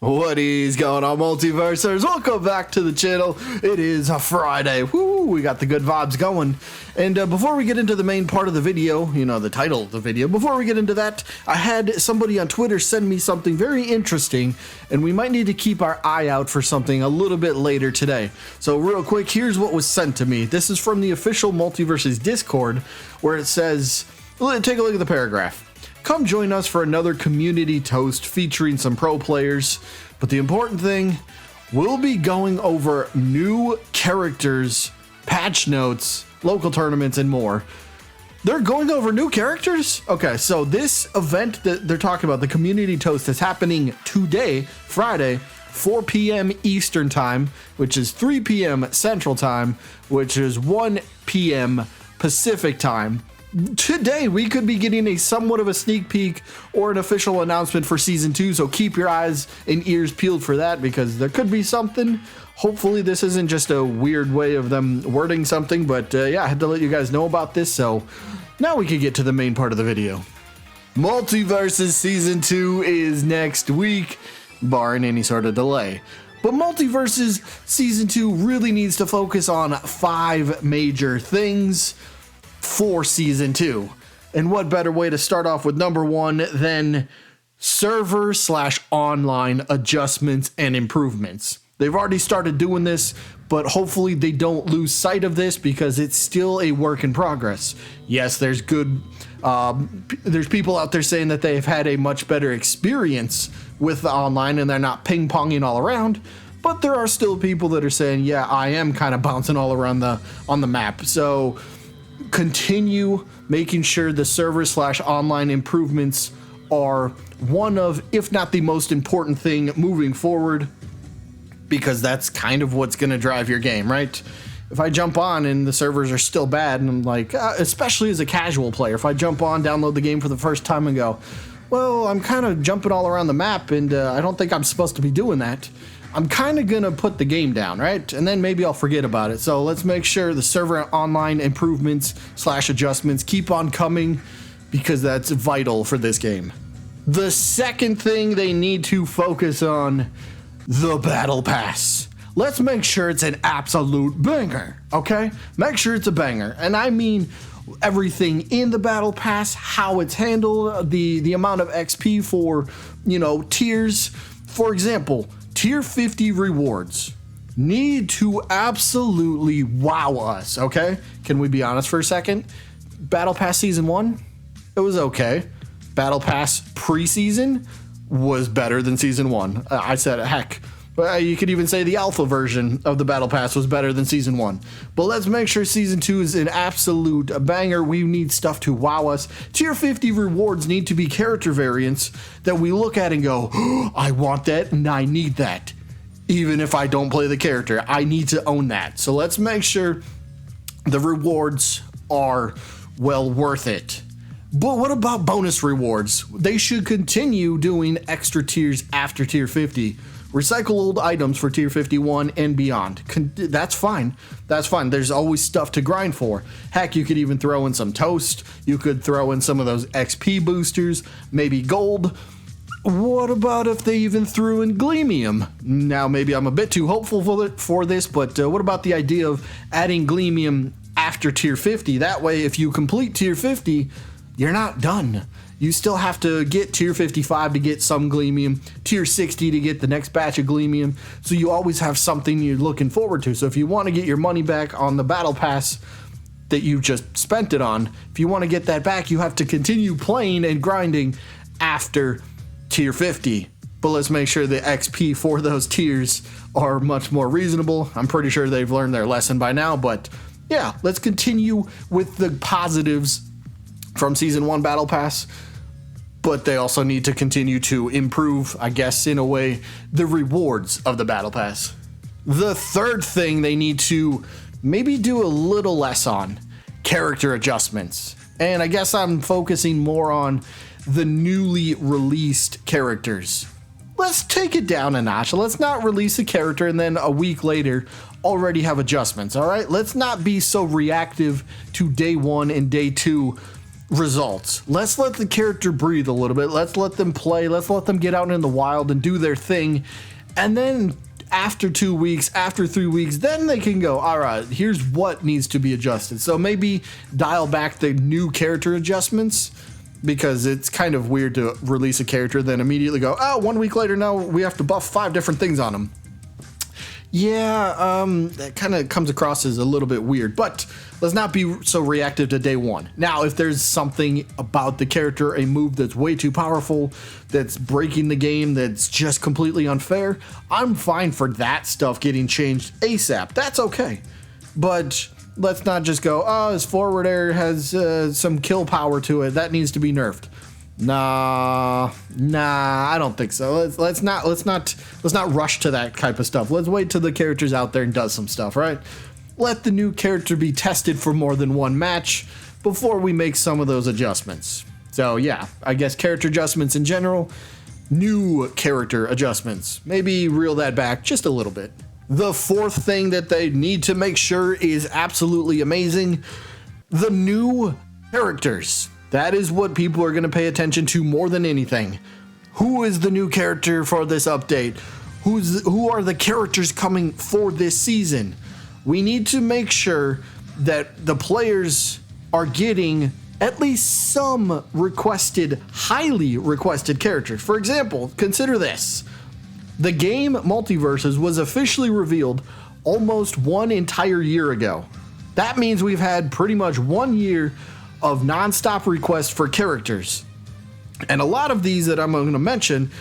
What is going on, Multiversers? Welcome back to the channel. It is a Friday. Woo, we got the good vibes going. And before we get into the main part of the video, you know, the title of the video, before we get into that, I had somebody on Twitter send me something very interesting, and we might need to keep our eye out for something a little bit later today. So real quick, here's what was sent to me. This is from the official Multiversus Discord, where it says, take a look at the paragraph. Come join us for another community toast featuring some pro players. But the important thing, we'll be going over new characters, patch notes, local tournaments, and more. They're going over new characters? Okay, so this event that they're talking about, the community toast, is happening today, Friday, 4 p.m. Eastern time, which is 3 p.m. Central time, which is 1 p.m. Pacific time. Today, we could be getting a somewhat of a sneak peek or an official announcement for Season 2, so keep your eyes and ears peeled for that, because there could be something. Hopefully, this isn't just a weird way of them wording something, but yeah, I had to let you guys know about this, so now we can get to the main part of the video. Multiversus Season 2 is next week, barring any sort of delay. But Multiversus Season 2 really needs to focus on 5 major things for Season 2. And what better way to start off with number 1 than server/online adjustments and improvements. They've already started doing this, but hopefully they don't lose sight of this because it's still a work in progress. Yes, there's there's people out there saying that they've had a much better experience with the online and they're not ping-ponging all around, but there are still people that are saying, yeah, I am kind of bouncing all around on the map. So continue making sure the server/online improvements are one of, if not the most important thing moving forward, because that's kind of what's going to drive your game, right? If I jump on and the servers are still bad, and I'm like, especially as a casual player, if I jump on, download the game for the first time and go, well, I'm kind of jumping all around the map and I don't think I'm supposed to be doing that, I'm kind of going to put the game down, right? And then maybe I'll forget about it. So let's make sure the server online improvements/adjustments keep on coming, because that's vital for this game. The second thing they need to focus on, the Battle Pass. Let's make sure it's an absolute banger, okay? Make sure it's a banger. And I mean everything in the Battle Pass, how it's handled, the amount of XP for, you know, tiers. For example, Tier 50 rewards need to absolutely wow us, okay? Can we be honest for a second? Battle Pass Season 1, it was okay. Battle Pass preseason was better than Season 1. I said, heck, you could even say the alpha version of the Battle Pass was better than Season 1. But let's make sure Season 2 is an absolute banger. We need stuff to wow us. Tier 50 rewards need to be character variants that we look at and go, oh, I want that and I need that. Even if I don't play the character, I need to own that. So let's make sure the rewards are well worth it. But what about bonus rewards? They should continue doing extra tiers after Tier 50. Recycle old items for Tier 51 and beyond. That's fine. That's fine. There's always stuff to grind for. Heck, you could even throw in some toast. You could throw in some of those XP boosters, maybe gold. What about if they even threw in Gleamium? Now, maybe I'm a bit too hopeful for this, but what about the idea of adding Gleamium after Tier 50? That way, if you complete Tier 50, you're not done. You still have to get Tier 55 to get some Gleamium, Tier 60 to get the next batch of Gleamium, so you always have something you're looking forward to. So if you want to get your money back on the Battle Pass that you just spent it on, if you want to get that back, you have to continue playing and grinding after Tier 50. But let's make sure the XP for those tiers are much more reasonable. I'm pretty sure they've learned their lesson by now, but yeah, let's continue with the positives from Season 1 Battle Pass, but they also need to continue to improve, I guess, in a way, the rewards of the Battle Pass. The third thing they need to maybe do a little less on, character adjustments. And I guess I'm focusing more on the newly released characters. Let's take it down a notch. Let's not release a character and then a week later already have adjustments, all right? Let's not be so reactive to day 1 and day 2 results. Let's let the character breathe a little bit. Let's let them play. Let's let them get out in the wild and do their thing. And then after 2 weeks, after 3 weeks, then they can go, all right, here's what needs to be adjusted. So maybe dial back the new character adjustments, because it's kind of weird to release a character then immediately go, oh, 1 week later now we have to buff 5 different things on them. Yeah, that kind of comes across as a little bit weird, but let's not be so reactive to day one. Now, if there's something about the character, a move that's way too powerful, that's breaking the game, that's just completely unfair, I'm fine for that stuff getting changed ASAP. That's okay. But let's not just go, oh, his forward air has some kill power to it, that needs to be nerfed. Nah, I don't think so. Let's not rush to that type of stuff. Let's wait till the character's out there and does some stuff, right? Let the new character be tested for more than one match before we make some of those adjustments. So yeah, I guess character adjustments in general, new character adjustments. Maybe reel that back just a little bit. The fourth thing that they need to make sure is absolutely amazing: the new characters. That is what people are going to pay attention to more than anything. Who is the new character for this update? Who are the characters coming for this season? We need to make sure that the players are getting at least some requested, highly requested characters. For example, consider this. The game Multiversus was officially revealed almost one entire year ago. That means we've had pretty much 1 year of non-stop requests for characters. And a lot of these that I'm going to mention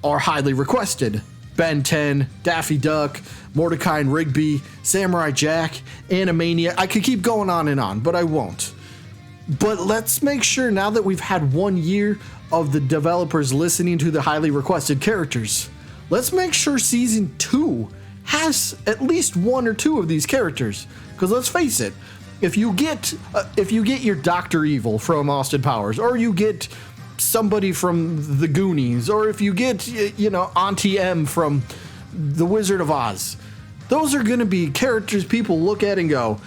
are highly requested. Ben 10, Daffy Duck, Mordecai and Rigby, Samurai Jack, Animania. I could keep going on and on, but I won't. But let's make sure, now that we've had 1 year of the developers listening to the highly requested characters, let's make sure Season 2 has at least 1 or 2 of these characters. Because let's face it, if you get your Dr. Evil from Austin Powers, or you get somebody from the Goonies, or if you get, Auntie M from The Wizard of Oz, those are going to be characters people look at and go,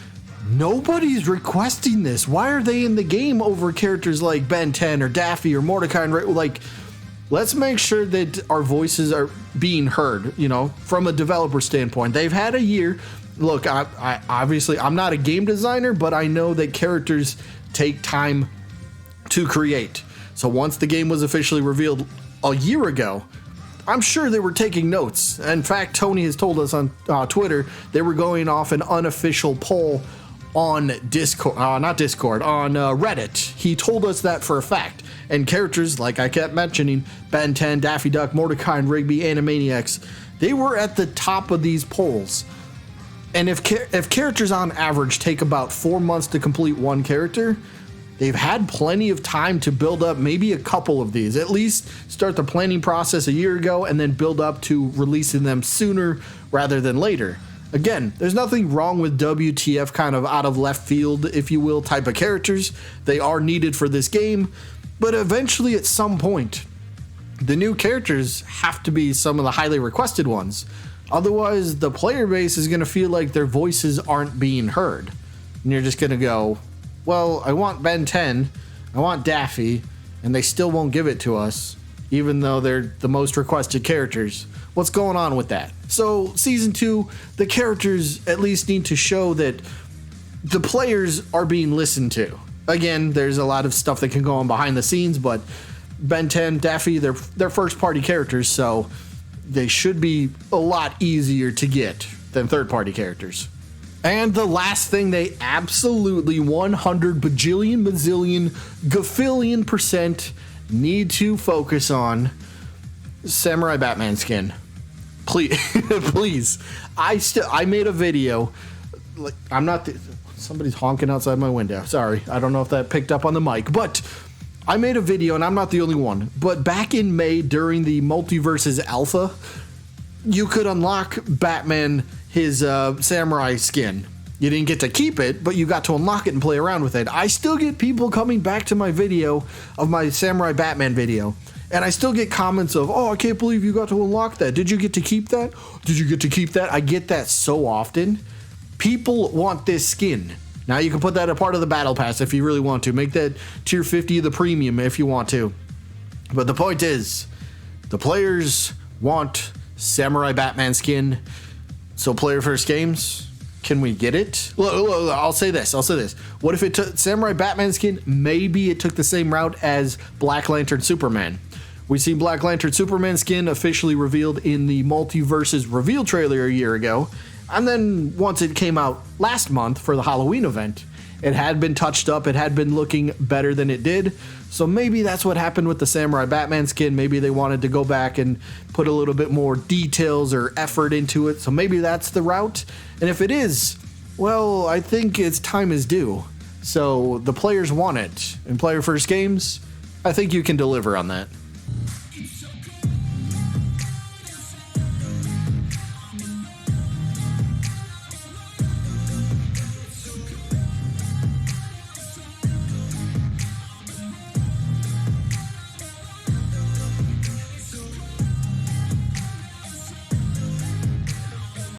nobody's requesting this. Why are they in the game over characters like Ben 10 or Daffy or Mordecai and let's make sure that our voices are being heard, from a developer standpoint. They've had a year. Look, I obviously, I'm not a game designer, but I know that characters take time to create. So once the game was officially revealed a year ago, I'm sure they were taking notes. In fact, Tony has told us on Twitter they were going off an unofficial poll on Discord, on Reddit. He told us that for a fact. And characters, like I kept mentioning, Ben 10, Daffy Duck, Mordecai and Rigby, Animaniacs, they were at the top of these polls. And if characters on average take about 4 months to complete one character, they've had plenty of time to build up maybe a couple of these. At least start the planning process a year ago and then build up to releasing them sooner rather than later. Again, there's nothing wrong with WTF kind of out of left field, if you will, type of characters. They are needed for this game, but eventually at some point, the new characters have to be some of the highly requested ones. Otherwise, the player base is going to feel like their voices aren't being heard. And you're just going to go, well, I want Ben 10, I want Daffy, and they still won't give it to us, even though they're the most requested characters. What's going on with that? So, Season 2, the characters at least need to show that the players are being listened to. Again, there's a lot of stuff that can go on behind the scenes, but Ben 10, Daffy, they're first-party characters, so they should be a lot easier to get than third-party characters. And the last thing they absolutely 100 bajillion, bazillion, gafillion % need to focus on: Samurai Batman skin. Please, please. I made a video. Somebody's honking outside my window. Sorry, I don't know if that picked up on the mic, but I made a video, and I'm not the only one, but back in May during the Multiversus alpha, you could unlock Batman his samurai skin. You didn't get to keep it, but you got to unlock it and play around with it. I still get people coming back to my video of my Samurai Batman video, and I still get comments of, oh, I can't believe you got to unlock that. Did you get to keep that? Did you get to keep that? I get that so often. People want this skin. Now you can put that a part of the battle pass if you really want to. Make that tier 50 the premium if you want to. But the point is, the players want Samurai Batman skin. So player first games, can we get it? Look, I'll say this. What if it took Samurai Batman skin? Maybe it took the same route as Black Lantern Superman. We see Black Lantern Superman skin officially revealed in the Multiversus reveal trailer a year ago. And then once it came out last month for the Halloween event, it had been touched up. It had been looking better than it did. So maybe that's what happened with the Samurai Batman skin. Maybe they wanted to go back and put a little bit more details or effort into it. So maybe that's the route. And if it is, well, I think its time is due. So the players want it. In player first games, I think you can deliver on that.